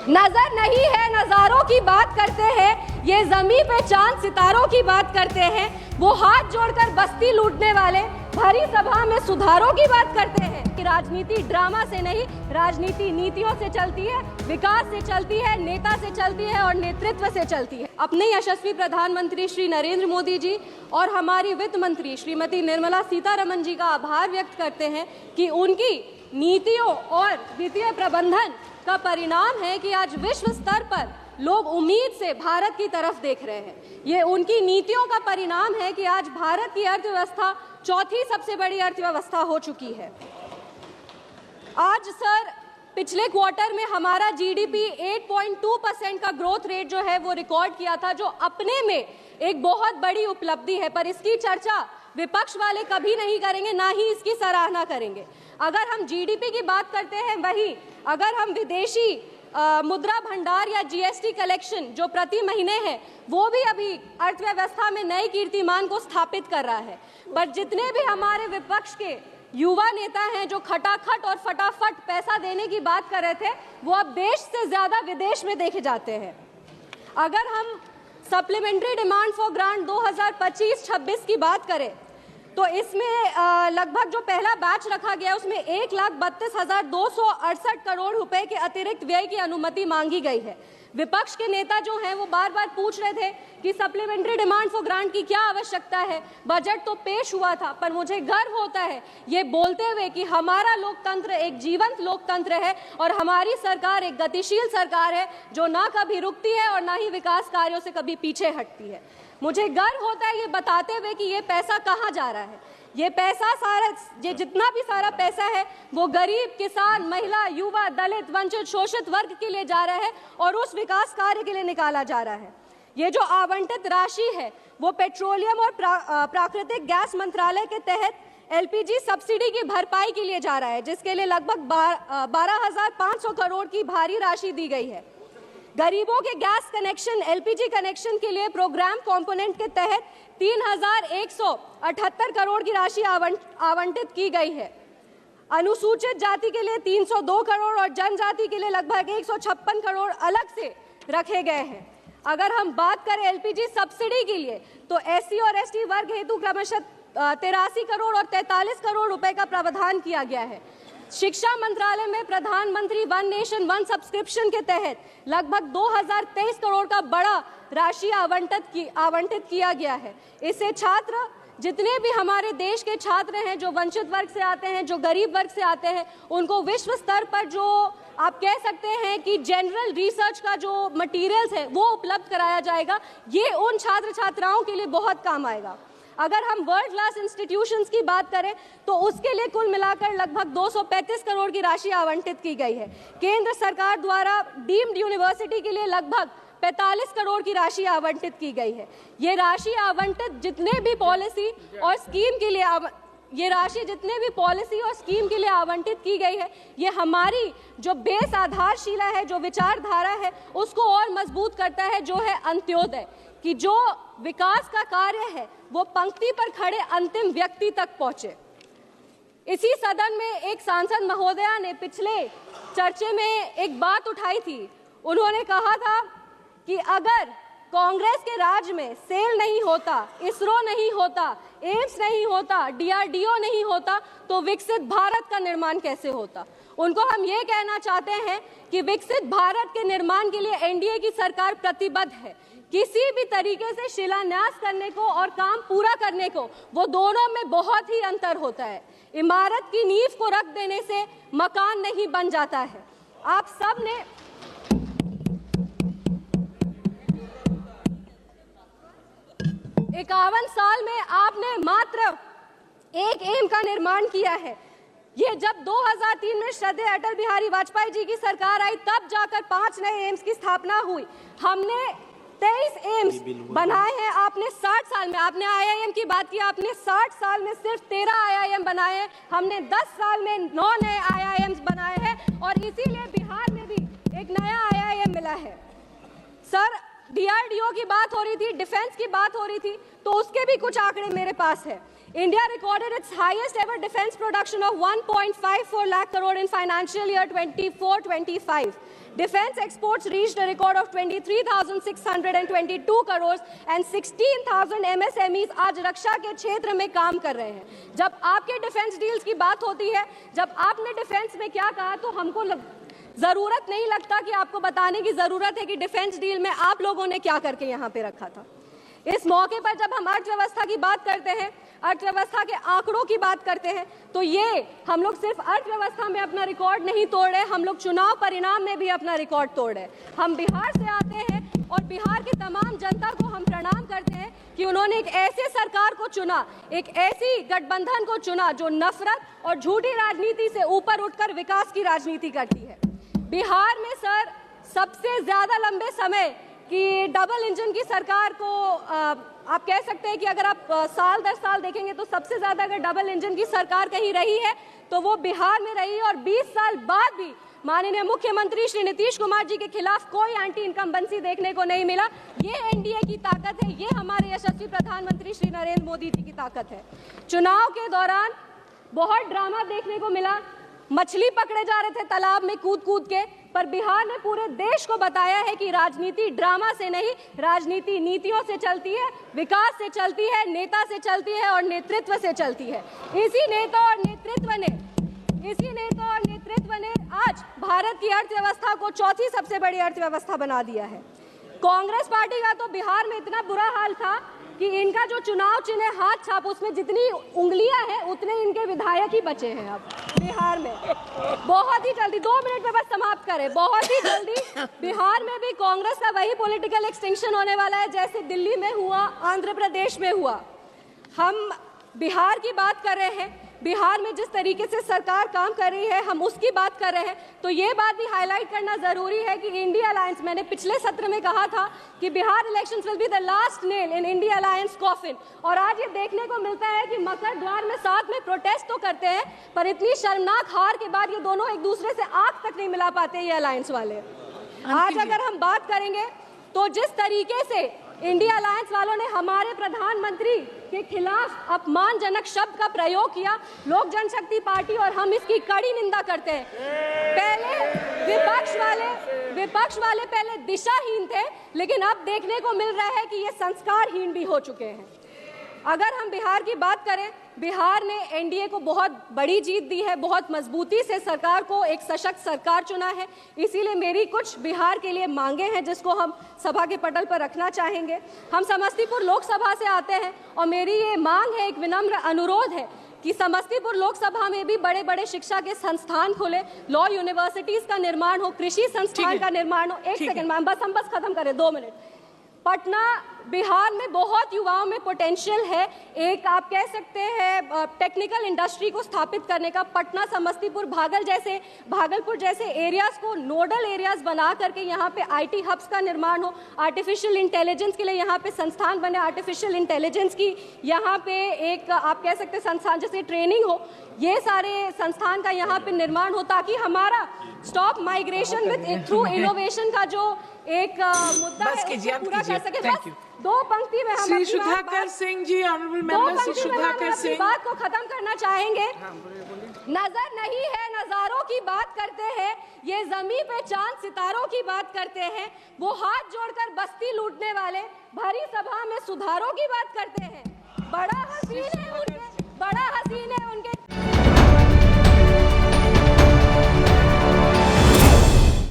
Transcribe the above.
नजर नहीं है नजारों की बात करते हैं, ये जमीन पे चांद सितारों की बात करते हैं। वो हाथ जोड़कर बस्ती लूटने वाले भरी सभा में सुधारों की बात करते हैं। कि राजनीति ड्रामा से नहीं, राजनीति नीतियों से चलती है, विकास से चलती है, नेता से चलती है और नेतृत्व से चलती है। अपने यशस्वी प्रधानमंत्री श्री नरेंद्र मोदी जी और हमारी वित्त मंत्री श्रीमती निर्मला सीतारमण जी का आभार व्यक्त करते हैं कि उनकी नीतियों और वित्तीय प्रबंधन का परिणाम है कि आज विश्व स्तर पर लोग उम्मीद से भारत की तरफ देख रहे हैं। ये उनकी नीतियों का परिणाम है कि आज भारत की अर्थव्यवस्था चौथी सबसे बड़ी अर्थव्यवस्था हो चुकी है। आज सर पिछले क्वार्टर में हमारा जीडीपी 8.2% का ग्रोथ रेट जो है वो रिकॉर्ड किया था, जो अपने में एक बहुत बड़ी उपलब्धि है, पर इसकी चर्चा विपक्ष वाले कभी नहीं करेंगे, ना ही इसकी सराहना करेंगे। अगर हम जीडीपी की बात करते हैं, वही अगर हम विदेशी मुद्रा भंडार या जीएसटी कलेक्शन जो प्रति महीने है, वो भी अभी अर्थव्यवस्था में नए कीर्तिमान को स्थापित कर रहा है। पर जितने भी हमारे विपक्ष के युवा नेता हैं जो खटाखट और फटाफट पैसा देने की बात कर रहे थे, वो अब देश से ज्यादा विदेश में देखे जाते हैं। अगर हम सप्लीमेंट्री डिमांड फॉर ग्रांट 2025-26 की बात करें तो इसमें लगभग जो पहला बैच रखा गया उसमें 1,32,268 करोड़ रुपए के अतिरिक्त व्यय की अनुमति मांगी गई है। विपक्ष के नेता जो हैं वो बार बार पूछ रहे थे कि सप्लीमेंट्री डिमांड फॉर ग्रांट की क्या आवश्यकता है, बजट तो पेश हुआ था। पर मुझे गर्व होता है ये बोलते हुए कि हमारा लोकतंत्र एक जीवंत लोकतंत्र है और हमारी सरकार एक गतिशील सरकार है जो ना कभी रुकती है और ना ही विकास कार्यों से कभी पीछे हटती है। मुझे गर्व होता है ये बताते हुए कि ये पैसा कहाँ जा रहा है। ये पैसा सारा, ये जितना भी सारा पैसा है वो गरीब, किसान, महिला, युवा, दलित, वंचित, शोषित वर्ग के लिए जा रहा है और उस विकास कार्य के लिए निकाला जा रहा है। ये जो आवंटित राशि है वो पेट्रोलियम और प्राकृतिक गैस मंत्रालय के तहत एलपीजी सब्सिडी की भरपाई के लिए जा रहा है, जिसके लिए लगभग 12,500 करोड़ की भारी राशि दी गई है। गरीबों के गैस कनेक्शन, एलपीजी कनेक्शन के लिए प्रोग्राम कंपोनेंट के तहत 3,178 करोड़ की राशि आवंटित की गई है। अनुसूचित जाति के लिए 302 करोड़ और जनजाति के लिए लगभग 156 करोड़ अलग से रखे गए हैं। अगर हम बात करें एलपीजी सब्सिडी के लिए तो एससी और एसटी वर्ग हेतु क्रमशः 83 करोड़ और 43 करोड़ रुपए का प्रावधान किया गया है। शिक्षा मंत्रालय में प्रधानमंत्री वन नेशन वन सब्सक्रिप्शन के तहत लगभग 2023 करोड़ का बड़ा राशि आवंटित किया गया है। इससे छात्र, जितने भी हमारे देश के छात्र हैं जो वंचित वर्ग से आते हैं, जो गरीब वर्ग से आते हैं, उनको विश्व स्तर पर जो आप कह सकते हैं कि जनरल रिसर्च का जो मटेरियल्स है वो उपलब्ध कराया जाएगा। ये उन छात्र छात्राओं के लिए बहुत काम आएगा। अगर हम वर्ल्ड क्लास इंस्टीट्यूशंस की बात करें तो उसके लिए कुल मिलाकर लगभग 235 करोड़ की राशि आवंटित की गई है। केंद्र सरकार द्वारा डीम्ड यूनिवर्सिटी के लिए लगभग 45 करोड़ की राशि आवंटित की गई है। ये राशि आवंटित जितने भी पॉलिसी और स्कीम के लिए आवंटित की गई है, ये हमारी जो बेस आधारशिला है, जो विचारधारा है, उसको और मजबूत करता है, जो है अंत्योदय, कि जो विकास का कार्य है वो पंक्ति पर खड़े अंतिम व्यक्ति तक पहुंचे। इसी सदन में एक सांसद महोदया ने पिछले चर्चे में एक बात उठाई थी। उन्होंने कहा था कि अगर कांग्रेस के राज में सेल नहीं होता, इसरो नहीं होता, एम्स नहीं होता, डीआरडीओ नहीं होता, तो विकसित भारत का निर्माण कैसे होता। उनको हम ये कहना चाहते हैं कि विकसित भारत के निर्माण के लिए एनडीए की सरकार प्रतिबद्ध है। किसी भी तरीके से शिलान्यास करने को और काम पूरा करने को, वो दोनों में बहुत ही अंतर होता है। इमारत की नींव को रख देने से मकान नहीं बन जाता है। आप सब ने 51 साल में आपने मात्र एक एम का निर्माण किया है। ये जब 2003 में श्रद्धेय अटल बिहारी वाजपेयी जी की सरकार आई, तब जाकर 5 नए एम्स की स्थापना हुई। हमने 23 एम्स बनाए हैं। आपने 60 साल में, आपने आईआईएम की बात की, आपने 60 साल में सिर्फ 13 आईआईएम बनाए हैं। हमने 10 साल में 9 नए आईआईएम्स बनाए हैं और इसीलिए बिहार में भी एक नया आईआईएम मिला है। सर, डीआरडीओ की बात हो रही थी, डिफेंस की बात हो रही थी, तो उसके भी कुछ आंकड़े मेरे पास है। India recorded its highest ever defense production of 1.54 lakh crore in financial year 24-25. Defense exports reached a record of 23,622 crores and 16,000 MSMEs आज रक्षा के क्षेत्र में काम कर रहे हैं। जब आपके डिफेंस डील्स की बात होती है, जब आपने डिफेंस में क्या कहा, तो हमको जरूरत नहीं लगता कि आपको बताने की जरूरत है कि डिफेंस डील में आप लोगों ने क्या करके यहाँ पे रखा था। इस मौके पर जब हम अर्थव्यवस्था की बात करते हैं, अर्थव्यवस्था के आंकड़ों की बात करते हैं, तो ये हम लोग सिर्फ अर्थव्यवस्था में अपना रिकॉर्ड नहीं तोड़ रहे, हम लोग चुनाव परिणाम में भी अपना रिकॉर्ड तोड़ रहे। हम बिहार से आते हैं और बिहार की तमाम जनता को हम प्रणाम करते हैं कि उन्होंने एक ऐसे सरकार को चुना, एक ऐसी गठबंधन को चुना जो नफरत और झूठी राजनीति से ऊपर उठकर विकास की राजनीति करती है। बिहार में सर सबसे ज्यादा लंबे समय की डबल इंजन की सरकार को आप कह सकते हैं कि अगर आप साल दर साल देखेंगे तो सबसे ज्यादा अगर डबल इंजन की सरकार कहीं रही है तो वो बिहार में रही है। और 20 साल बाद भी माननीय मुख्यमंत्री श्री नीतीश कुमार जी के खिलाफ कोई एंटी इनकम्बेंसी देखने को नहीं मिला। ये एनडीए की ताकत है, ये हमारे यशस्वी प्रधानमंत्री श्री नरेंद्र मोदी जी की ताकत है। चुनाव के दौरान बहुत ड्रामा देखने को मिला, मछली पकड़े जा रहे थे तालाब में कूद कूद के, पर बिहार ने पूरे देश को बताया है कि राजनीति ड्रामा से नहीं, राजनीति नीतियों से चलती है, विकास से चलती है, नेता से चलती है और नेतृत्व से चलती है। इसी नेता और नेतृत्व ने आज भारत की अर्थव्यवस्था को चौथी सबसे बड़ी अर्थव्यवस्था बना दिया है। कांग्रेस पार्टी का तो बिहार में इतना बुरा हाल था कि इनका जो चुनाव चिन्ह हाथ छाप, उसमें जितनी उंगलियां हैं उतने इनके विधायक ही बचे हैं अब बिहार में। बहुत ही जल्दी, 2 मिनट में बस समाप्त करें, बहुत ही जल्दी बिहार में भी कांग्रेस का वही पॉलिटिकल एक्सटिंक्शन होने वाला है जैसे दिल्ली में हुआ, आंध्र प्रदेश में हुआ। हम बिहार की बात कर रहे हैं, बिहार में जिस तरीके से सरकार काम कर रही है हम उसकी बात कर रहे हैं, तो ये बात भी हाईलाइट करना जरूरी है कि इंडिया अलायंस, मैंने पिछले सत्र में कहा था कि Bihar elections will be the last nail in India alliance coffin, और आज ये देखने को मिलता है कि मकर द्वार में साथ में प्रोटेस्ट तो करते हैं पर इतनी शर्मनाक हार के बाद ये दोनों एक दूसरे से आंख तक नहीं मिला पाते ये अलायंस वाले। आज अगर हम बात करेंगे तो जिस तरीके से इंडिया अलायंस वालों ने हमारे प्रधानमंत्री के खिलाफ अपमानजनक शब्द का प्रयोग किया, लोक जनशक्ति पार्टी और हम इसकी कड़ी निंदा करते हैं। पहले विपक्ष वाले पहले दिशाहीन थे, लेकिन अब देखने को मिल रहा है कि ये संस्कारहीन भी हो चुके हैं। अगर हम बिहार की बात करें, बिहार ने एनडीए को बहुत बड़ी जीत दी है, बहुत मजबूती से सरकार को एक सशक्त सरकार चुना है। इसीलिए मेरी कुछ बिहार के लिए मांगे हैं जिसको हम सभा के पटल पर रखना चाहेंगे। हम समस्तीपुर लोकसभा से आते हैं और मेरी ये मांग है, एक विनम्र अनुरोध है कि समस्तीपुर लोकसभा में भी बड़े बड़े शिक्षा के संस्थान खोले, लॉ यूनिवर्सिटीज का निर्माण हो, कृषि संस्थान का निर्माण हो। एक सेकंड मैम, बस हम खत्म करें, 2 मिनट। पटना बिहार में बहुत युवाओं में पोटेंशियल है, एक आप कह सकते हैं टेक्निकल इंडस्ट्री को स्थापित करने का। पटना, समस्तीपुर, भागलपुर जैसे एरियाज को नोडल एरियाज बना करके यहाँ पे आईटी हब्स का निर्माण हो, आर्टिफिशियल इंटेलिजेंस के लिए यहाँ पे संस्थान बने, आर्टिफिशियल इंटेलिजेंस की यहाँ पे एक आप कह सकते हैं संस्थान जैसे ट्रेनिंग हो, ये सारे संस्थान का यहाँ पे निर्माण हो ताकि हमारा stop migration with through innovation का जो एक मुद्दा है उसको पूरा कर सके। बस 2 पंक्ति में हम श्री सुधाकर सिंह जी, ऑनरेबल मेंबर श्री सुधाकर सिंह, बात को खत्म करना चाहेंगे। नजर नहीं है नजारों की बात करते हैं, ये जमीन पे चांद सितारों की बात करते हैं, वो हाथ जोड़कर बस्ती लूटने वाले भरी सभा में सुधारों की बात करते हैं। बड़ा हसीन है उनके